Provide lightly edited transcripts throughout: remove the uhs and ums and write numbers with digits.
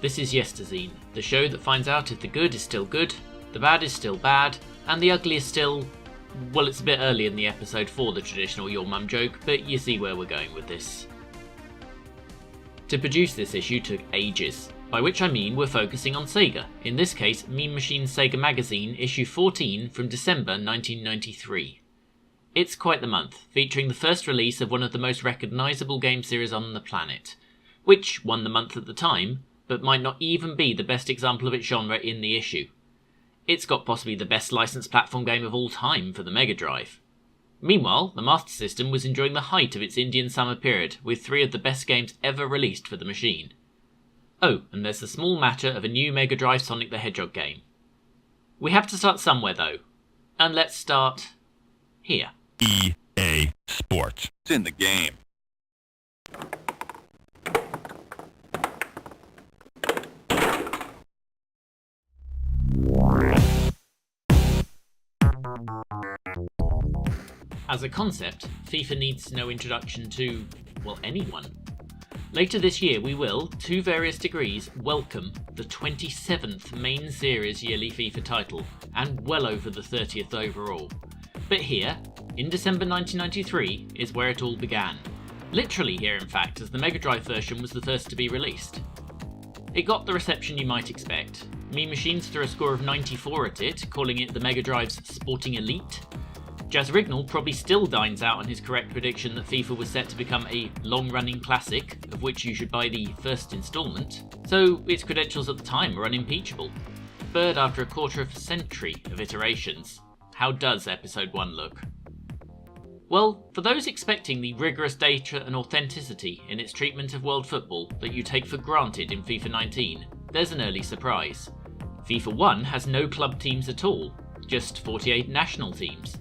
This is Yesterzine, the show that finds out if the good is still good, the bad is still bad, and the ugly is still... well, it's a bit early in the episode for the traditional Your Mum joke, but you see where we're going with this. To produce this issue took ages, by which I mean we're focusing on Sega, in this case Mean Machine's Sega Magazine issue 14 from December 1993. It's quite the month, featuring the first release of one of the most recognisable game series on the planet, which won the month at the time, but might not even be the best example of its genre in the issue. It's got possibly the best licensed platform game of all time for the Mega Drive. Meanwhile, the Master System was enjoying the height of its Indian summer period, with 3 of the best games ever released for the machine. Oh, and there's the small matter of a new Mega Drive Sonic the Hedgehog game. We have to start somewhere though, and let's start here. EA Sports. It's in the game. As a concept, FIFA needs no introduction to, well, anyone. Later this year we will, to various degrees, welcome the 27th main series yearly FIFA title, and well over the 30th overall. But here, in December 1993, is where it all began. Literally here in fact, as the Mega Drive version was the first to be released. It got the reception you might expect. Mean Machines threw a score of 94 at it, calling it the Mega Drive's sporting elite. Jazz Rignall probably still dines out on his correct prediction that FIFA was set to become a long-running classic, of which you should buy the first instalment, so its credentials at the time were unimpeachable. But after a quarter of a century of iterations, how does Episode 1 look? Well, for those expecting the rigorous data and authenticity in its treatment of world football that you take for granted in FIFA 19, there's an early surprise. FIFA 1 has no club teams at all, just 48 national teams.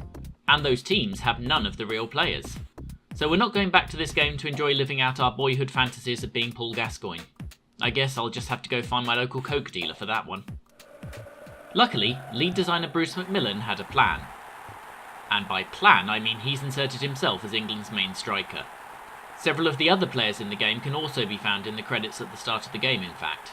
And those teams have none of the real players. So we're not going back to this game to enjoy living out our boyhood fantasies of being Paul Gascoigne. I guess I'll just have to go find my local Coke dealer for that one. Luckily, lead designer Bruce McMillan had a plan. And by plan, I mean he's inserted himself as England's main striker. Several of the other players in the game can also be found in the credits at the start of the game, in fact.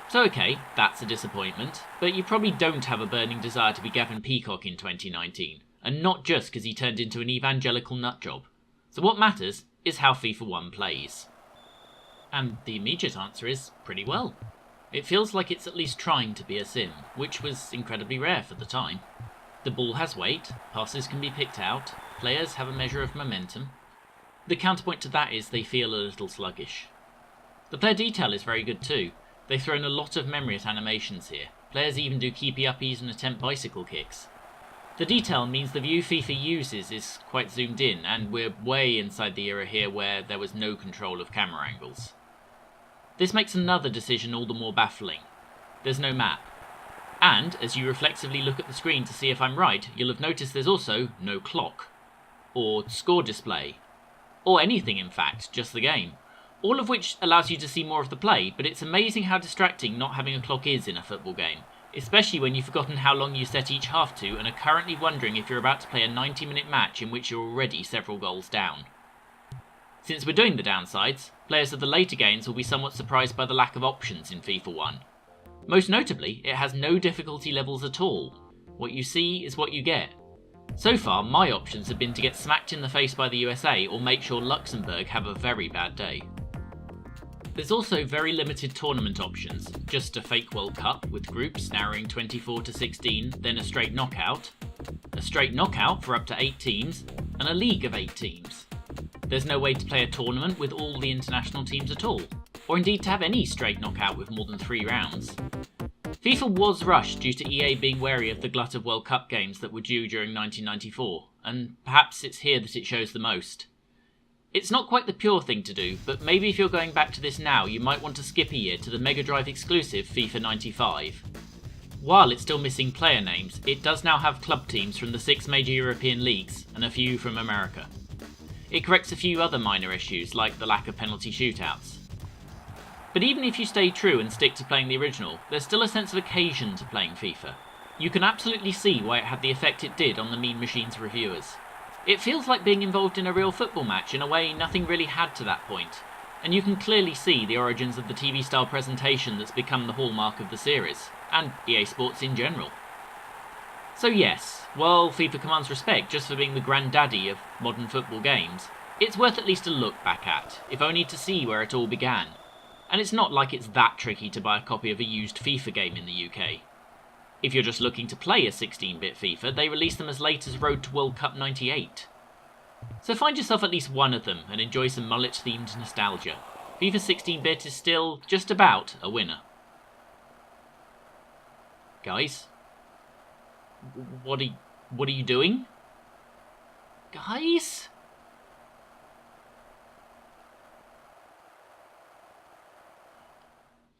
So okay, that's a disappointment, but you probably don't have a burning desire to be Gavin Peacock in 2019, and not just because he turned into an evangelical nutjob. So what matters is how FIFA 1 plays. And the immediate answer is pretty well. It feels like it's at least trying to be a sim, which was incredibly rare for the time. The ball has weight, passes can be picked out, players have a measure of momentum. The counterpoint to that is they feel a little sluggish. The player detail is very good too. They've thrown a lot of memory at animations here. Players even do keepy-uppies and attempt bicycle kicks. The detail means the view FIFA uses is quite zoomed in, and we're way inside the era here where there was no control of camera angles. This makes another decision all the more baffling. There's no map. And, as you reflexively look at the screen to see if I'm right, you'll have noticed there's also no clock. Or score display. Or anything in fact, just the game. All of which allows you to see more of the play, but it's amazing how distracting not having a clock is in a football game. Especially when you've forgotten how long you set each half to and are currently wondering if you're about to play a 90-minute match in which you're already several goals down. Since we're doing the downsides, players of the later games will be somewhat surprised by the lack of options in FIFA 1. Most notably, it has no difficulty levels at all. What you see is what you get. So far, my options have been to get smacked in the face by the USA or make sure Luxembourg have a very bad day. There's also very limited tournament options, just a fake World Cup with groups narrowing 24 to 16, then a straight knockout for up to 8 teams, and a league of 8 teams. There's no way to play a tournament with all the international teams at all, or indeed to have any straight knockout with more than 3 rounds. FIFA was rushed due to EA being wary of the glut of World Cup games that were due during 1994, and perhaps it's here that it shows the most. It's not quite the pure thing to do, but maybe if you're going back to this now, you might want to skip a year to the Mega Drive exclusive FIFA 95. While it's still missing player names, it does now have club teams from the 6 major European leagues, and a few from America. It corrects a few other minor issues, like the lack of penalty shootouts. But even if you stay true and stick to playing the original, there's still a sense of occasion to playing FIFA. You can absolutely see why it had the effect it did on the Mean Machines reviewers. It feels like being involved in a real football match in a way nothing really had to that point, and you can clearly see the origins of the TV-style presentation that's become the hallmark of the series, and EA Sports in general. So yes, while FIFA commands respect just for being the granddaddy of modern football games, it's worth at least a look back at, if only to see where it all began. And it's not like it's that tricky to buy a copy of a used FIFA game in the UK. If you're just looking to play a 16-bit FIFA, they release them as late as Road to World Cup 98. So find yourself at least one of them and enjoy some mullet-themed nostalgia. FIFA 16-bit is still just about a winner. Guys? What are you doing? Guys?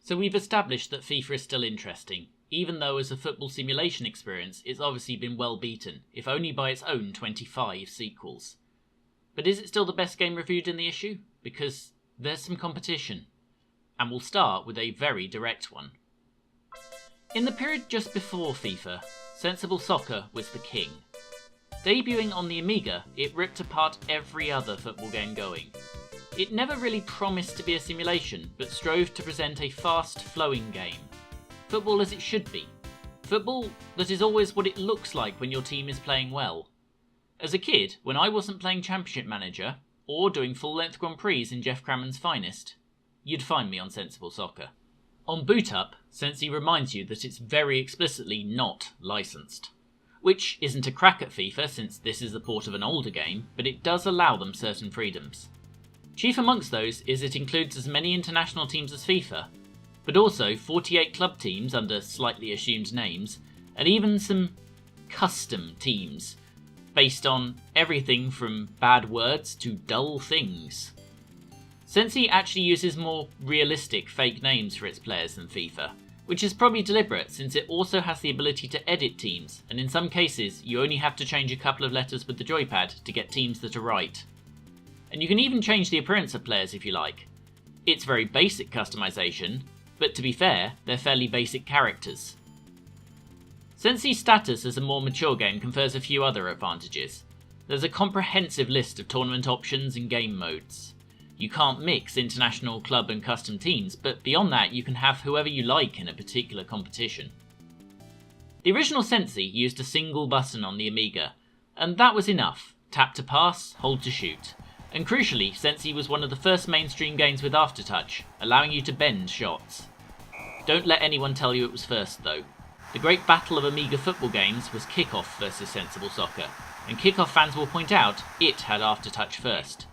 So we've established that FIFA is still interesting, even though as a football simulation experience it's obviously been well beaten, if only by its own 25 sequels. But is it still the best game reviewed in the issue? Because there's some competition. And we'll start with a very direct one. In the period just before FIFA, Sensible Soccer was the king. Debuting on the Amiga, it ripped apart every other football game going. It never really promised to be a simulation, but strove to present a fast, flowing game. Football as it should be. Football that is always what it looks like when your team is playing well. As a kid, when I wasn't playing Championship Manager, or doing full-length Grand Prix in Jeff Crammond's finest, you'd find me on Sensible Soccer. On boot up, Sensi reminds you that it's very explicitly not licensed. Which isn't a crack at FIFA, since this is the port of an older game, but it does allow them certain freedoms. Chief amongst those is it includes as many international teams as FIFA, but also 48 club teams under slightly assumed names, and even some custom teams, based on everything from bad words to dull things. Sensi actually uses more realistic fake names for its players than FIFA, which is probably deliberate since it also has the ability to edit teams, and in some cases you only have to change a couple of letters with the joypad to get teams that are right. And you can even change the appearance of players if you like. It's very basic customization, but to be fair, they're fairly basic characters. Sensi's status as a more mature game confers a few other advantages. There's a comprehensive list of tournament options and game modes. You can't mix international, club and custom teams, but beyond that you can have whoever you like in a particular competition. The original Sensi used a single button on the Amiga, and that was enough. Tap to pass, hold to shoot. And crucially, Sensi was one of the first mainstream games with aftertouch, allowing you to bend shots. Don't let anyone tell you it was first though. The great battle of Amiga football games was Kickoff versus Sensible Soccer, and Kickoff fans will point out it had aftertouch first.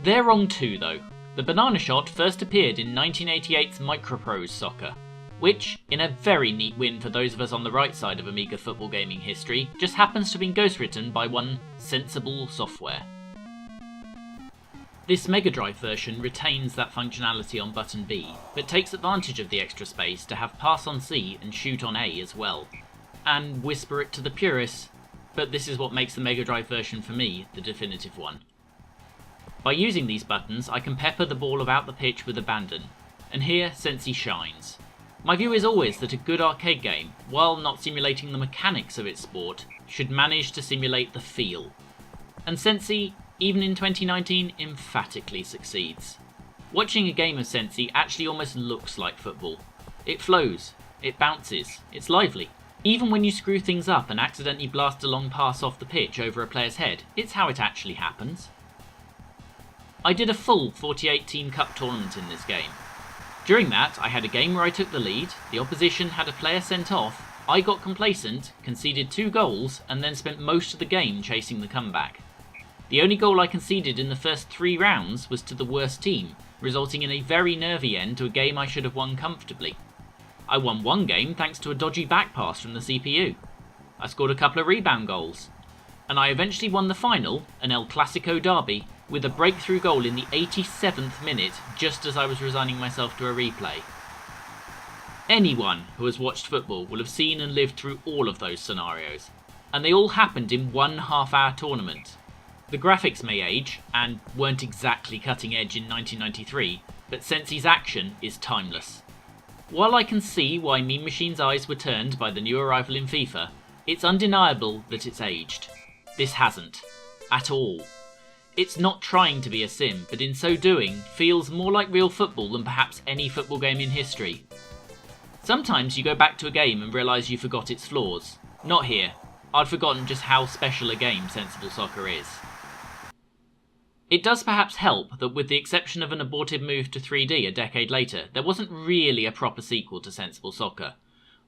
They're wrong too though. The banana shot first appeared in 1988's Microprose Soccer, which, in a very neat win for those of us on the right side of Amiga football gaming history, just happens to have been ghostwritten by one Sensible Software. This Mega Drive version retains that functionality on button B, but takes advantage of the extra space to have pass on C and shoot on A as well. And whisper it to the purists, but this is what makes the Mega Drive version for me the definitive one. By using these buttons, I can pepper the ball about the pitch with abandon, and here Sensi shines. My view is always that a good arcade game, while not simulating the mechanics of its sport, should manage to simulate the feel. And Sensi, even in 2019, emphatically succeeds. Watching a game of Sensi actually almost looks like football. It flows, it bounces, it's lively. Even when you screw things up and accidentally blast a long pass off the pitch over a player's head, it's how it actually happens. I did a full 48 team cup tournament in this game. During that, I had a game where I took the lead, the opposition had a player sent off, I got complacent, conceded 2 goals, and then spent most of the game chasing the comeback. The only goal I conceded in the first 3 rounds was to the worst team, resulting in a very nervy end to a game I should have won comfortably. I won one game thanks to a dodgy back pass from the CPU. I scored a couple of rebound goals. And I eventually won the final, an El Clasico derby, with a breakthrough goal in the 87th minute, just as I was resigning myself to a replay. Anyone who has watched football will have seen and lived through all of those scenarios, and they all happened in one half-hour tournament. The graphics may age, and weren't exactly cutting edge in 1993, but Sensi's action is timeless. While I can see why Mean Machine's eyes were turned by the new arrival in FIFA, it's undeniable that it's aged. This hasn't. At all. It's not trying to be a sim, but in so doing, feels more like real football than perhaps any football game in history. Sometimes you go back to a game and realise you forgot its flaws. Not here. I'd forgotten just how special a game Sensible Soccer is. It does perhaps help that with the exception of an abortive move to 3D a decade later, there wasn't really a proper sequel to Sensible Soccer,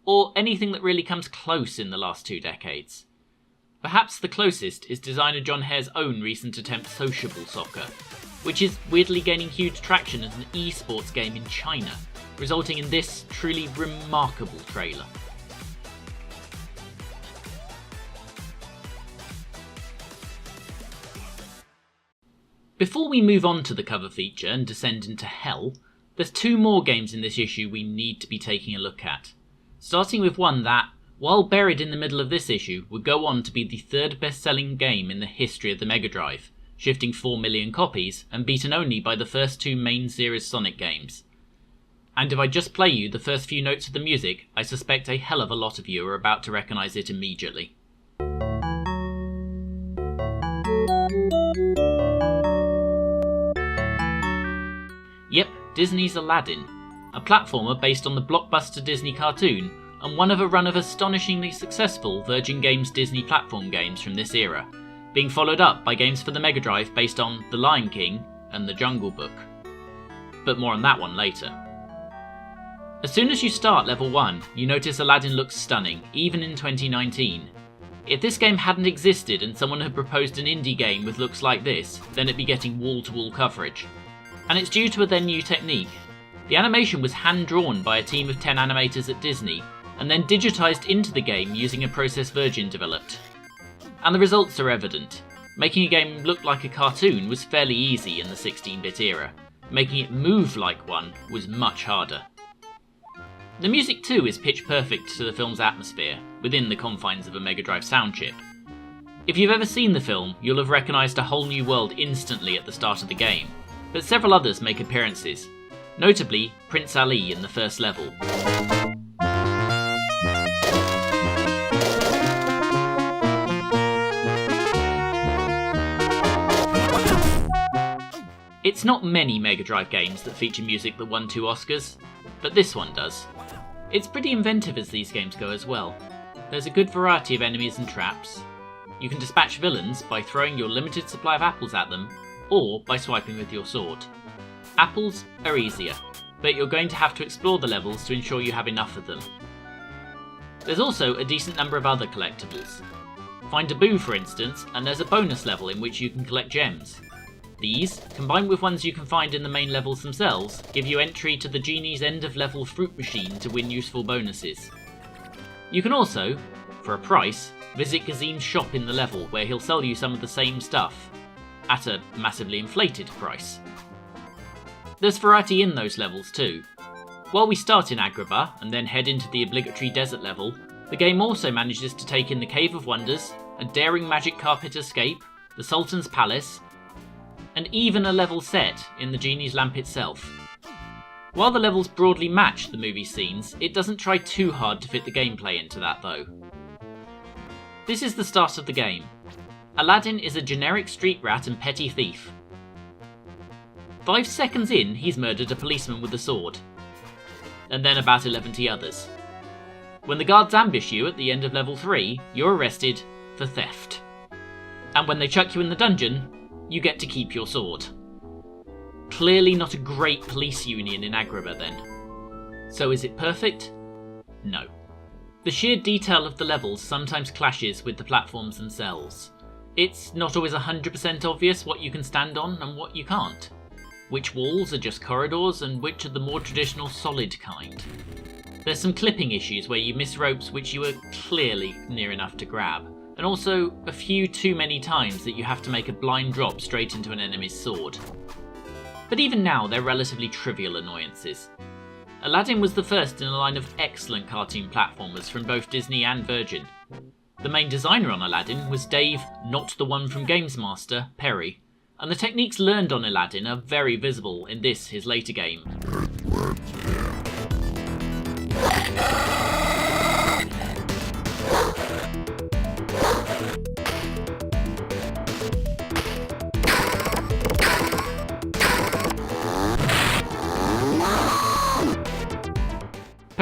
or anything that really comes close in the last 2 decades. Perhaps the closest is designer John Hare's own recent attempt Sociable Soccer, which is weirdly gaining huge traction as an esports game in China, resulting in this truly remarkable trailer. Before we move on to the cover feature and descend into hell, there's 2 more games in this issue we need to be taking a look at. Starting with one that, while buried in the middle of this issue, would go on to be the 3rd best-selling game in the history of the Mega Drive, shifting 4 million copies and beaten only by the first 2 main series Sonic games. And if I just play you the first few notes of the music, I suspect a hell of a lot of you are about to recognise it immediately. Yep, Disney's Aladdin, a platformer based on the blockbuster Disney cartoon and one of a run of astonishingly successful Virgin Games Disney platform games from this era, being followed up by games for the Mega Drive based on The Lion King and The Jungle Book. But more on that one later. As soon as you start level 1, you notice Aladdin looks stunning, even in 2019. If this game hadn't existed and someone had proposed an indie game with looks like this, then it'd be getting wall-to-wall coverage. And it's due to their new technique. The animation was hand-drawn by a team of 10 animators at Disney, and then digitised into the game using a process Virgin developed. And the results are evident. Making a game look like a cartoon was fairly easy in the 16-bit era. Making it move like one was much harder. The music too is pitch perfect to the film's atmosphere, within the confines of a Mega Drive sound chip. If you've ever seen the film, you'll have recognised a whole new world instantly at the start of the game, but several others make appearances, notably Prince Ali in the first level. It's not many Mega Drive games that feature music that won 2 Oscars, but this one does. It's pretty inventive as these games go as well. There's a good variety of enemies and traps. You can dispatch villains by throwing your limited supply of apples at them, or by swiping with your sword. Apples are easier, but you're going to have to explore the levels to ensure you have enough of them. There's also a decent number of other collectibles. Find a boo for instance, and there's a bonus level in which you can collect gems. These, combined with ones you can find in the main levels themselves, give you entry to the Genie's end-of-level fruit machine to win useful bonuses. You can also, for a price, visit Gazim's shop in the level where he'll sell you some of the same stuff, at a massively inflated price. There's variety in those levels too. While we start in Agrabah and then head into the obligatory desert level, the game also manages to take in the Cave of Wonders, a daring magic carpet escape, the Sultan's Palace, and even a level set in the Genie's lamp itself. While the levels broadly match the movie scenes, it doesn't try too hard to fit the gameplay into that though. This is the start of the game. Aladdin is a generic street rat and petty thief. 5 seconds in, he's murdered a policeman with a sword, and then about 11 others. When the guards ambush you at the end of level 3, you're arrested for theft. And when they chuck you in the dungeon, you get to keep your sword. Clearly not a great police union in Agrabah then. So is it perfect? No. The sheer detail of the levels sometimes clashes with the platforms themselves. It's not always 100% obvious what you can stand on and what you can't. Which walls are just corridors and which are the more traditional solid kind. There's some clipping issues where you miss ropes which you were clearly near enough to grab, and also a few too many times that you have to make a blind drop straight into an enemy's sword. But even now they're relatively trivial annoyances. Aladdin was the first in a line of excellent cartoon platformers from both Disney and Virgin. The main designer on Aladdin was Dave, not the one from Games Master, Perry, and the techniques learned on Aladdin are very visible in this, his later game.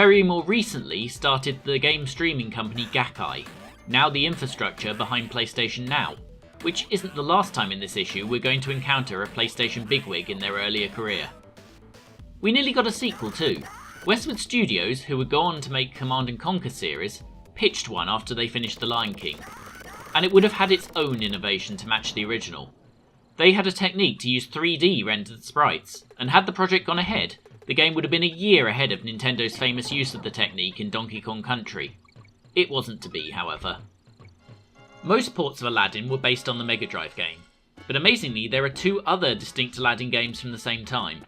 very more recently started the game streaming company Jacqui, now the infrastructure behind PlayStation Now, which isn't the last time in this issue we're going to encounter a PlayStation bigwig in their earlier career. We nearly got a sequel too. Westwood Studios, who would go on to make Command & Conquer series, pitched one after they finished The Lion King, and it would have had its own innovation to match the original. They had a technique to use 3D rendered sprites, and had the project gone ahead, the game would have been a year ahead of Nintendo's famous use of the technique in Donkey Kong Country. It wasn't to be, however. Most ports of Aladdin were based on the Mega Drive game, but amazingly there are two other distinct Aladdin games from the same time.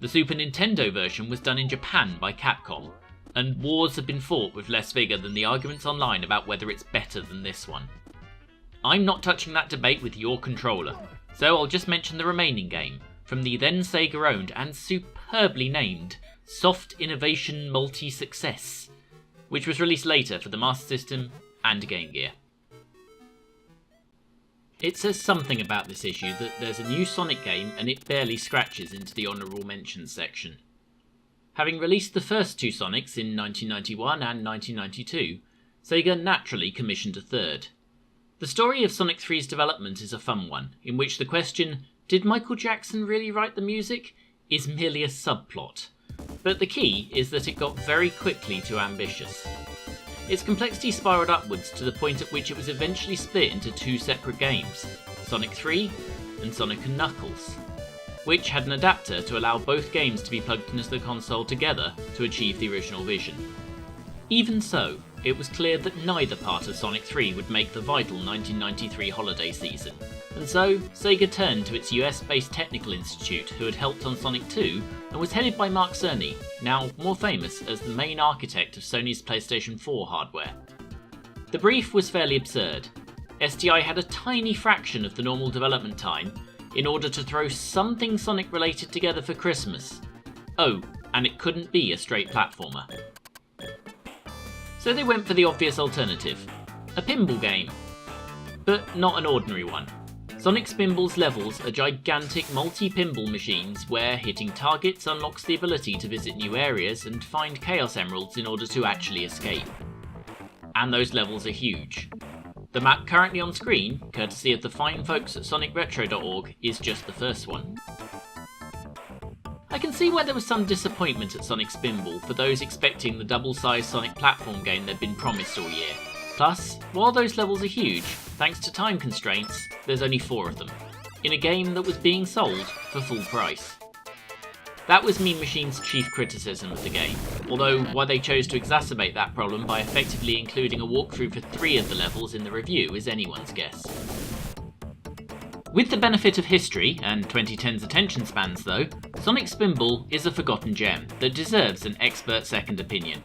The Super Nintendo version was done in Japan by Capcom, and wars have been fought with less vigour than the arguments online about whether it's better than this one. I'm not touching that debate with your controller, so I'll just mention the remaining game, from the then Sega-owned and superbly named Soft Innovation Multi-Success, which was released later for the Master System and Game Gear. It says something about this issue that there's a new Sonic game and it barely scratches into the honourable mentions section. Having released the first two Sonics in 1991 and 1992, Sega naturally commissioned a third. The story of Sonic 3's development is a fun one, in which the question, did Michael Jackson really write the music, is merely a subplot. But the key is that it got very quickly too ambitious. Its complexity spiralled upwards to the point at which it was eventually split into two separate games, Sonic 3 and Sonic & Knuckles, which had an adapter to allow both games to be plugged into the console together to achieve the original vision. Even so, it was clear that neither part of Sonic 3 would make the vital 1993 holiday season, and so Sega turned to its US-based technical institute who had helped on Sonic 2 and was headed by Mark Cerny, now more famous as the main architect of Sony's PlayStation 4 hardware. The brief was fairly absurd. STI had a tiny fraction of the normal development time in order to throw something Sonic related together for Christmas. Oh, and it couldn't be a straight platformer. So they went for the obvious alternative, a pinball game. But not an ordinary one. Sonic Spinball's levels are gigantic multi-pinball machines where hitting targets unlocks the ability to visit new areas and find Chaos Emeralds in order to actually escape. And those levels are huge. The map currently on screen, courtesy of the fine folks at sonicretro.org, is just the first one. I can see why there was some disappointment at Sonic Spinball for those expecting the double-sized Sonic platform game they'd been promised all year. Plus, while those levels are huge, thanks to time constraints, there's only 4 of them, in a game that was being sold for full price. That was Mean Machine's chief criticism of the game, although why they chose to exacerbate that problem by effectively including a walkthrough for 3 of the levels in the review is anyone's guess. With the benefit of history and 2010's attention spans though, Sonic Spinball is a forgotten gem that deserves an expert second opinion.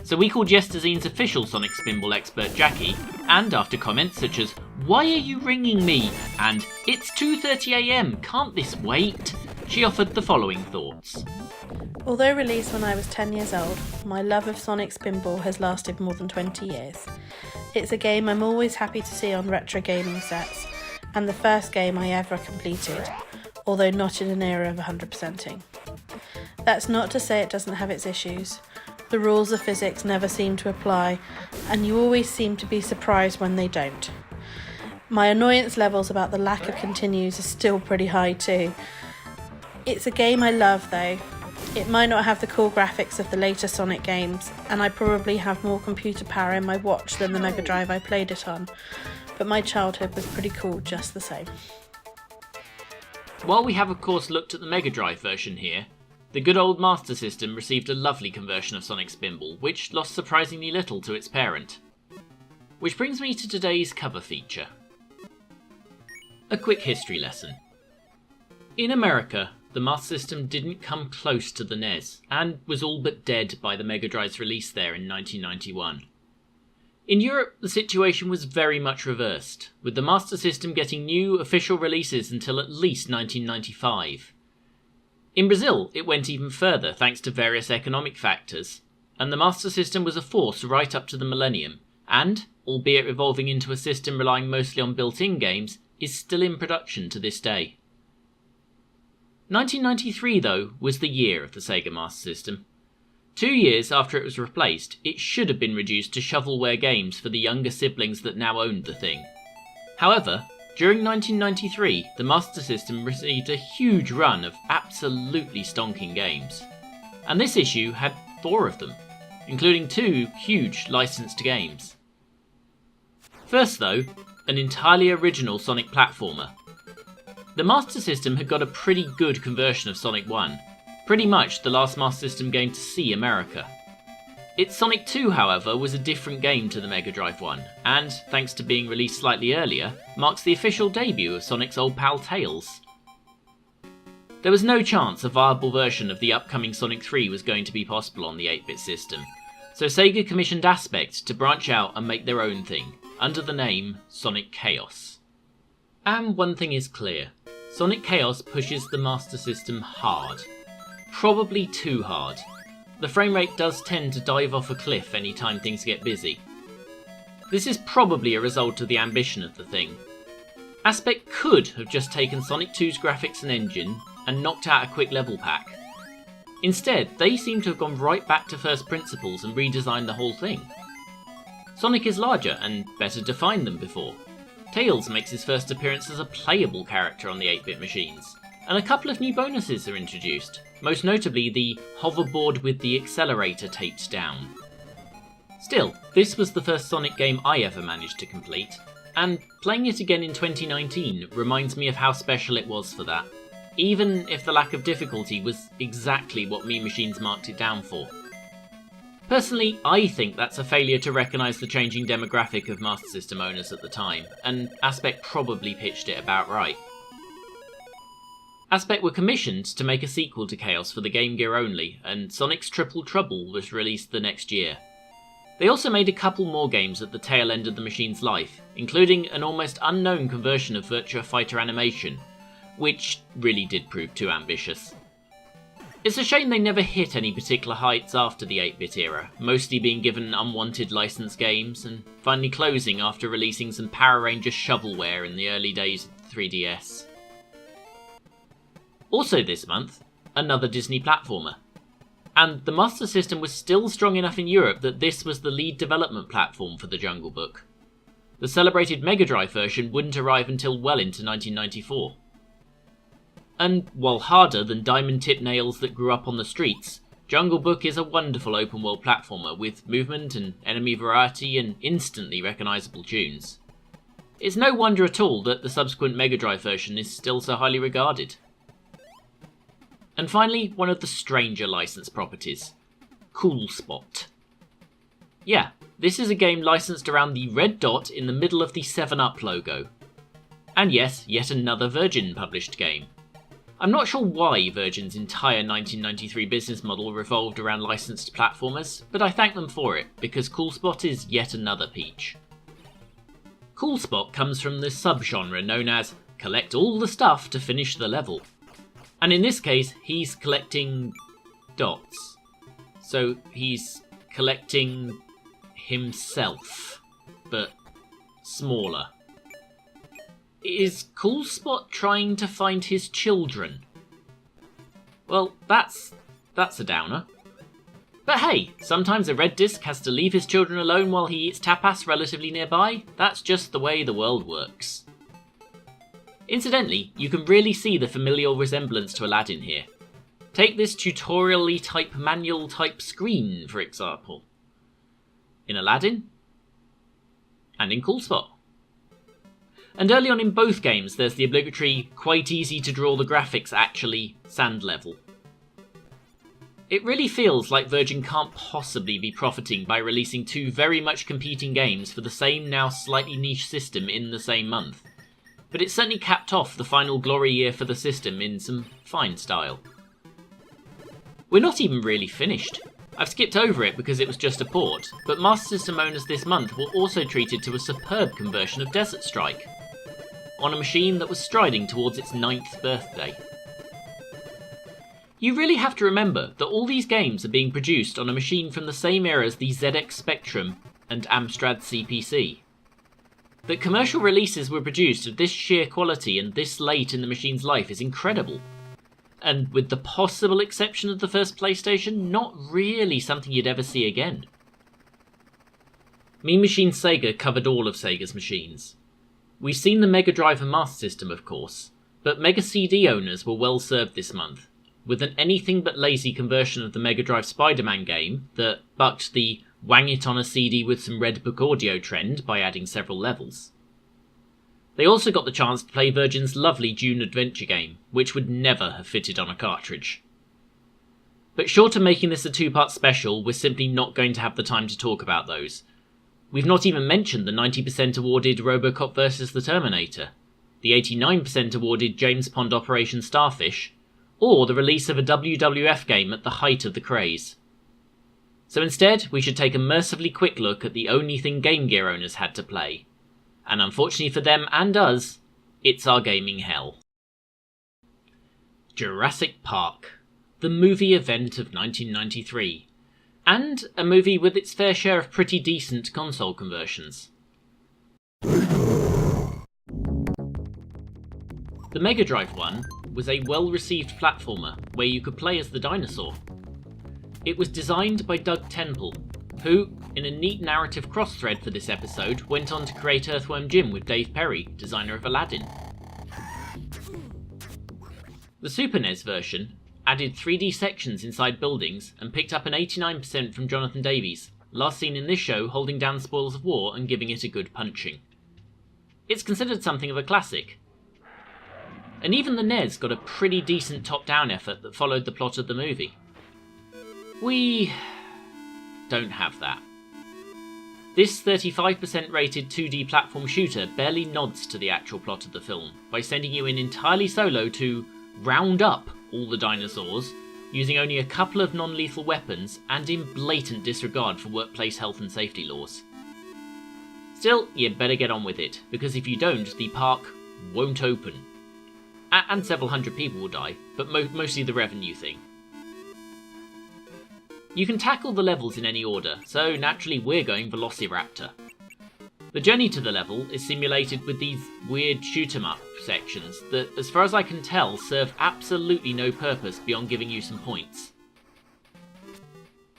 So we called Yesterzine's official Sonic Spinball expert Jacqui, and after comments such as, "Why are you ringing me?" and "It's 2:30 AM, can't this wait?" she offered the following thoughts. Although released when I was 10 years old, my love of Sonic Spinball has lasted more than 20 years. It's a game I'm always happy to see on retro gaming sets, and the first game I ever completed, although not in an era of 100%ing. That's not to say it doesn't have its issues. The rules of physics never seem to apply, and you always seem to be surprised when they don't. My annoyance levels about the lack of continues are still pretty high too. It's a game I love though. It might not have the cool graphics of the later Sonic games, and I probably have more computer power in my watch than the Mega Drive I played it on, but my childhood was pretty cool just the same. While we have of course looked at the Mega Drive version here, the good old Master System received a lovely conversion of Sonic Spinball, which lost surprisingly little to its parent. Which brings me to today's cover feature. A quick history lesson. In America, the Master System didn't come close to the NES, and was all but dead by the Mega Drive's release there in 1991. In Europe, the situation was very much reversed, with the Master System getting new official releases until at least 1995. In Brazil, it went even further thanks to various economic factors, and the Master System was a force right up to the millennium, and, albeit evolving into a system relying mostly on built-in games, is still in production to this day. 1993, though, was the year of the Sega Master System. 2 years after it was replaced, it should have been reduced to shovelware games for the younger siblings that now owned the thing. However, during 1993, the Master System received a huge run of absolutely stonking games. And this issue had 4 of them, including 2 huge licensed games. First though, an entirely original Sonic platformer. The Master System had got a pretty good conversion of Sonic 1, pretty much the last Master System game to see America. Its Sonic 2, however, was a different game to the Mega Drive one, and, thanks to being released slightly earlier, marks the official debut of Sonic's old pal Tails. There was no chance a viable version of the upcoming Sonic 3 was going to be possible on the 8-bit system, so Sega commissioned Aspect to branch out and make their own thing, under the name Sonic Chaos. And one thing is clear, Sonic Chaos pushes the Master System hard. Probably too hard. The frame rate does tend to dive off a cliff anytime things get busy. This is probably a result of the ambition of the thing. Aspect could have just taken Sonic 2's graphics and engine and knocked out a quick level pack. Instead, they seem to have gone right back to first principles and redesigned the whole thing. Sonic is larger and better defined than before. Tails makes his first appearance as a playable character on the 8-bit machines, and a couple of new bonuses are introduced, most notably the hoverboard with the accelerator taped down. Still, this was the first Sonic game I ever managed to complete, and playing it again in 2019 reminds me of how special it was for that, even if the lack of difficulty was exactly what Mean Machines marked it down for. Personally, I think that's a failure to recognise the changing demographic of Master System owners at the time, and Aspect probably pitched it about right. Aspect were commissioned to make a sequel to Chaos for the Game Gear only, and Sonic's Triple Trouble was released the next year. They also made a couple more games at the tail end of the machine's life, including an almost unknown conversion of Virtua Fighter animation, which really did prove too ambitious. It's a shame they never hit any particular heights after the 8-bit era, mostly being given unwanted licensed games, and finally closing after releasing some Power Rangers shovelware in the early days of the 3DS. Also this month, another Disney platformer. And the Master System was still strong enough in Europe that this was the lead development platform for the Jungle Book. The celebrated Mega Drive version wouldn't arrive until well into 1994. And while harder than diamond-tipped nails that grew up on the streets, Jungle Book is a wonderful open-world platformer with movement and enemy variety and instantly recognisable tunes. It's no wonder at all that the subsequent Mega Drive version is still so highly regarded. And finally, one of the stranger licensed properties, Cool Spot. Yeah, this is a game licensed around the red dot in the middle of the 7-Up logo. And yes, yet another Virgin published game. I'm not sure why Virgin's entire 1993 business model revolved around licensed platformers, but I thank them for it, because Cool Spot is yet another peach. Cool Spot comes from the subgenre known as collect all the stuff to finish the level. And in this case, he's collecting dots. So he's collecting himself, but smaller. Is Cool Spot trying to find his children? Well, that's a downer. But hey, sometimes a red disc has to leave his children alone while he eats tapas relatively nearby. That's just the way the world works. Incidentally, you can really see the familial resemblance to Aladdin here. Take this tutorial-y type manual type screen, for example. In Aladdin, and in Cool Spot. And early on in both games there's the obligatory, quite easy to draw the graphics actually, sand level. It really feels like Virgin can't possibly be profiting by releasing 2 very much competing games for the same now slightly niche system in the same month. But it certainly capped off the final glory year for the system in some fine style. We're not even really finished. I've skipped over it because it was just a port, but Master System owners this month were also treated to a superb conversion of Desert Strike, on a machine that was striding towards its 9th birthday. You really have to remember that all these games are being produced on a machine from the same era as the ZX Spectrum and Amstrad CPC. That commercial releases were produced of this sheer quality and this late in the machine's life is incredible. and with the possible exception of the first PlayStation, not really something you'd ever see again. Mean Machine Sega covered all of Sega's machines. We've seen the Mega Drive and Master System, of course, but Mega CD owners were well served this month, with an anything but lazy conversion of the Mega Drive Spider-Man game that bucked the wang it on a CD with some Red Book audio trend by adding several levels. They also got the chance to play Virgin's lovely Dune adventure game, which would never have fitted on a cartridge. But short of making this a two-part special, we're simply not going to have the time to talk about those. We've not even mentioned the 90% awarded Robocop vs. the Terminator, the 89% awarded James Pond Operation Starfish, or the release of a WWF game at the height of the craze. So instead, we should take a mercifully quick look at the only thing Game Gear owners had to play. And unfortunately for them and us, it's our gaming hell. Jurassic Park, the movie event of 1993, and a movie with its fair share of pretty decent console conversions. The Mega Drive one was a well-received platformer where you could play as the dinosaur. It was designed by Doug Temple, who, in a neat narrative cross-thread for this episode, went on to create Earthworm Jim with Dave Perry, designer of Aladdin. The Super NES version added 3D sections inside buildings and picked up an 89% from Jonathan Davies, last seen in this show holding down Spoils of War and giving it a good punching. It's considered something of a classic. And even the NES got a pretty decent top-down effort that followed the plot of the movie. We don't have that. This 35% rated 2D platform shooter barely nods to the actual plot of the film by sending you in entirely solo to round up all the dinosaurs, using only a couple of non-lethal weapons and in blatant disregard for workplace health and safety laws. Still, you'd better get on with it, because if you don't, the park won't open. And several hundred people will die, but mostly the revenue thing. You can tackle the levels in any order, so naturally we're going Velociraptor. The journey to the level is simulated with these weird shoot-'em-up sections that, as far as I can tell, serve absolutely no purpose beyond giving you some points.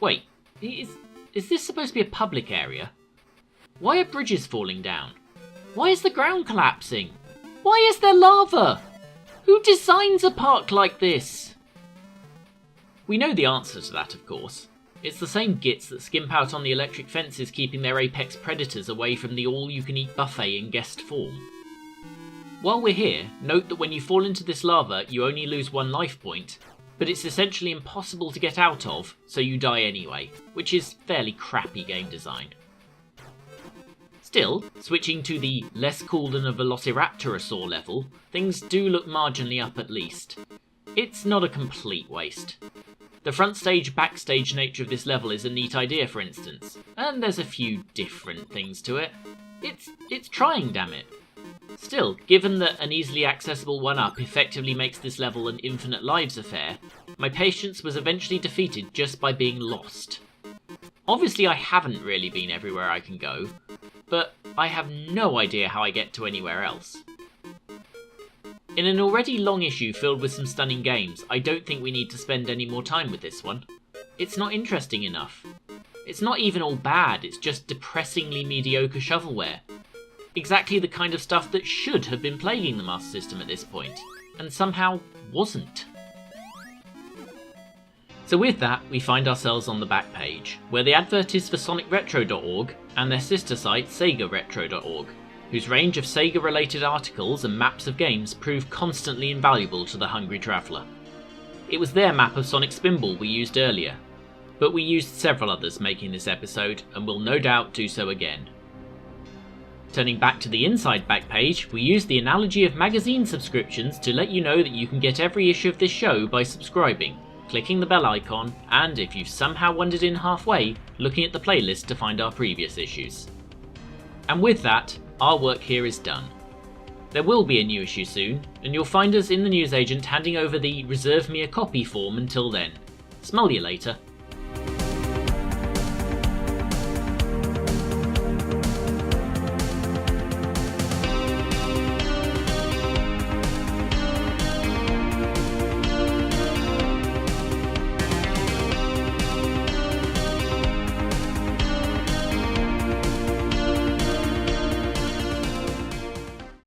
Wait, is this supposed to be a public area? Why are bridges falling down? Why is the ground collapsing? Why is there lava? Who designs a park like this? We know the answer to that, of course. It's the same gits that skimp out on the electric fences keeping their apex predators away from the all-you-can-eat buffet in guest form. While we're here, note that when you fall into this lava, you only lose 1 life point, but it's essentially impossible to get out of, so you die anyway, which is fairly crappy game design. Still, switching to the less cool than a Velociraptorosaur level, things do look marginally up at least. It's not a complete waste. The front stage backstage nature of this level is a neat idea, for instance, and there's a few different things to it. It's trying, damn it. Still, given that an easily accessible 1-up effectively makes this level an infinite lives affair, my patience was eventually defeated just by being lost. Obviously I haven't really been everywhere I can go, but I have no idea how I get to anywhere else. In an already long issue filled with some stunning games, I don't think we need to spend any more time with this one. It's not interesting enough. It's not even all bad, it's just depressingly mediocre shovelware. Exactly the kind of stuff that should have been plaguing the Master System at this point, and somehow wasn't. So with that, we find ourselves on the back page, where the advert is for sonicretro.org and their sister site segaretro.org. Whose range of Sega-related articles and maps of games prove constantly invaluable to the hungry traveller. It was their map of Sonic Spinball we used earlier, but we used several others making this episode, and will no doubt do so again. Turning back to the inside back page, we used the analogy of magazine subscriptions to let you know that you can get every issue of this show by subscribing, clicking the bell icon, and if you've somehow wandered in halfway, looking at the playlist to find our previous issues. And with that, our work here is done. There will be a new issue soon, and you'll find us in the newsagent handing over the reserve me a copy form until then. Smell you later.